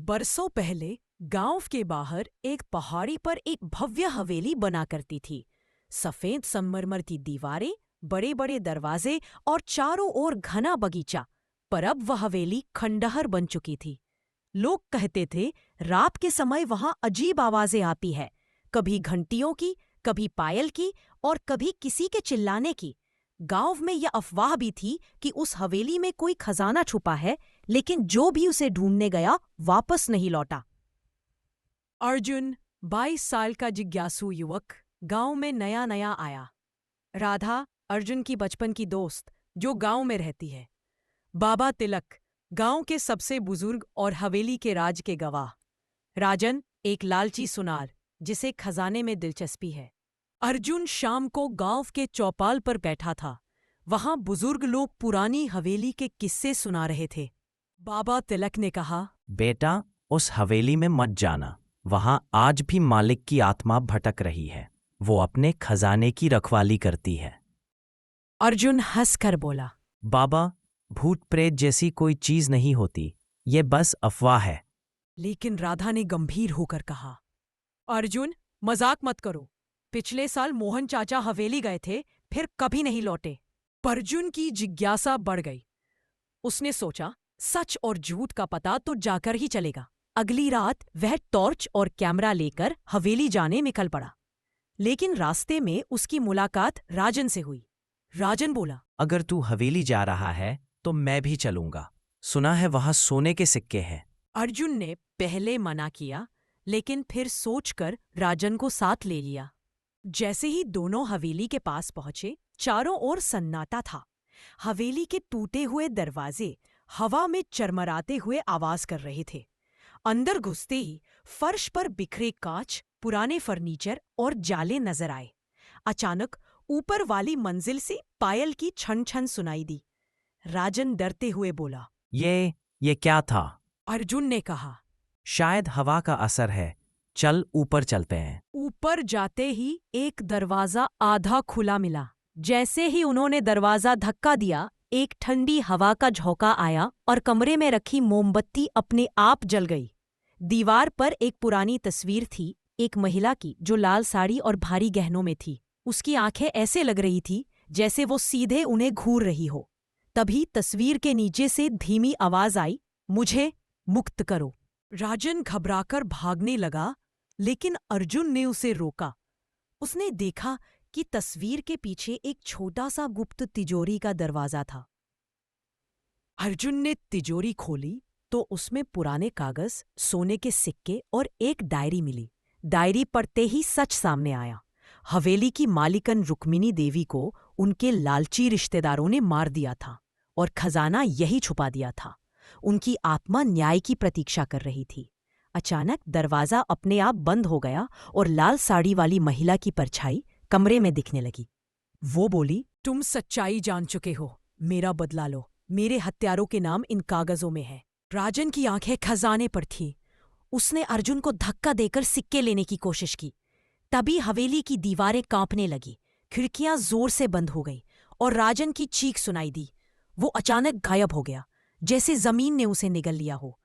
बरसों पहले गांव के बाहर एक पहाड़ी पर एक भव्य हवेली बना करती थी। सफेद संगमरमर की दीवारें, बड़े बड़े दरवाजे और चारों ओर घना बगीचा। पर अब वह हवेली खंडहर बन चुकी थी। लोग कहते थे रात के समय वहां अजीब आवाजें आती है, कभी घंटियों की, कभी पायल की और कभी किसी के चिल्लाने की। गांव में यह अफवाह भी थी कि उस हवेली में कोई खजाना छुपा है, लेकिन जो भी उसे ढूंढने गया वापस नहीं लौटा। अर्जुन, 22 साल का जिज्ञासु युवक, गांव में नया नया आया। राधा, अर्जुन की बचपन की दोस्त, जो गांव में रहती है। बाबा तिलक, गांव के सबसे बुजुर्ग और हवेली के राज के गवाह। राजन, एक लालची सुनार जिसे खजाने में दिलचस्पी है। अर्जुन शाम को गांव के चौपाल पर बैठा था। वहां बुजुर्ग लोग पुरानी हवेली के किस्से सुना रहे थे। बाबा तिलक ने कहा, बेटा, उस हवेली में मत जाना। वहां आज भी मालिक की आत्मा भटक रही है। वो अपने खजाने की रखवाली करती है। अर्जुन हंसकर बोला, बाबा, भूत प्रेत जैसी कोई चीज नहीं होती। ये बस अफवाह है। लेकिन राधा ने गंभीर होकर कहा, अर्जुन, मजाक मत करो। पिछले साल मोहन चाचा हवेली गए थे, फिर कभी नहीं लौटे। अर्जुन की जिज्ञासा बढ़ गई। उसने सोचा, सच और झूठ का पता तो जाकर ही चलेगा। अगली रात वह टॉर्च और कैमरा लेकर हवेली जाने निकल पड़ा। लेकिन रास्ते में उसकी मुलाकात राजन से हुई। राजन बोला, अगर तू हवेली जा रहा है तो मैं भी चलूंगा। सुना है वहां सोने के सिक्के हैं। अर्जुन ने पहले मना किया, लेकिन फिर सोचकर राजन को साथ ले लिया। जैसे ही दोनों हवेली के पास पहुंचे, चारों ओर सन्नाटा था। हवेली के टूटे हुए दरवाजे हवा में चरमराते हुए आवाज कर रहे थे। अंदर घुसते ही फर्श पर बिखरे कांच, पुराने फर्नीचर और जाले नजर आए। अचानक ऊपर वाली मंजिल से पायल की छन छन सुनाई दी। राजन डरते हुए बोला, ये क्या था? अर्जुन ने कहा, शायद हवा का असर है। चल ऊपर चलते हैं। ऊपर जाते ही एक दरवाजा आधा खुला मिला। जैसे ही उन्होंने दरवाजा धक्का दिया, एक ठंडी हवा का झोंका आया और कमरे में रखी मोमबत्ती अपने आप जल गई। दीवार पर एक पुरानी तस्वीर थी, एक महिला की जो लाल साड़ी और भारी गहनों में थी। उसकी आंखें ऐसे लग रही थी जैसे वो सीधे उन्हें घूर रही हो। तभी तस्वीर के नीचे से धीमी आवाज आई, मुझे मुक्त करो। राजन घबराकर भागने लगा, लेकिन अर्जुन ने उसे रोका। उसने देखा कि तस्वीर के पीछे एक छोटा सा गुप्त तिजोरी का दरवाजा था। अर्जुन ने तिजोरी खोली तो उसमें पुराने कागज, सोने के सिक्के और एक डायरी मिली। डायरी पढ़ते ही सच सामने आया। हवेली की मालिकन रुक्मिणी देवी को उनके लालची रिश्तेदारों ने मार दिया था और खजाना यही छुपा दिया था। उनकी आत्मा न्याय की प्रतीक्षा कर रही थी। अचानक दरवाजा अपने आप बंद हो गया और लाल साड़ी वाली महिला की परछाई कमरे में दिखने लगी। वो बोली, तुम सच्चाई जान चुके हो, मेरा बदला लो। मेरे हत्यारों के नाम इन कागजों में है। राजन की आंखें खजाने पर थीं। उसने अर्जुन को धक्का देकर सिक्के लेने की कोशिश की। तभी हवेली की दीवारें कांपने लगी, खिड़कियां जोर से बंद हो गई और राजन की चीख सुनाई दी। वो अचानक गायब हो गया, जैसे जमीन ने उसे निगल लिया हो।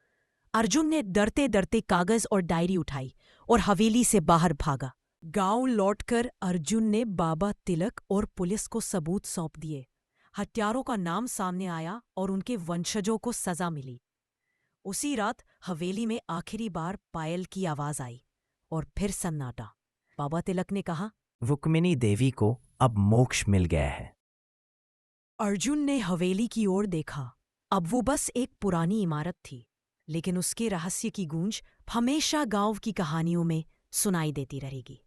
अर्जुन ने डरते डरते कागज और डायरी उठाई और हवेली से बाहर भागा। गांव लौटकर अर्जुन ने बाबा तिलक और पुलिस को सबूत सौंप दिए। हत्यारों का नाम सामने आया और उनके वंशजों को सजा मिली। उसी रात हवेली में आखिरी बार पायल की आवाज आई और फिर सन्नाटा। बाबा तिलक ने कहा, रुक्मिणी देवी को अब मोक्ष मिल गया है। अर्जुन ने हवेली की ओर देखा। अब वो बस एक पुरानी इमारत थी, लेकिन उसके रहस्य की गूंज हमेशा गांव की कहानियों में सुनाई देती रहेगी।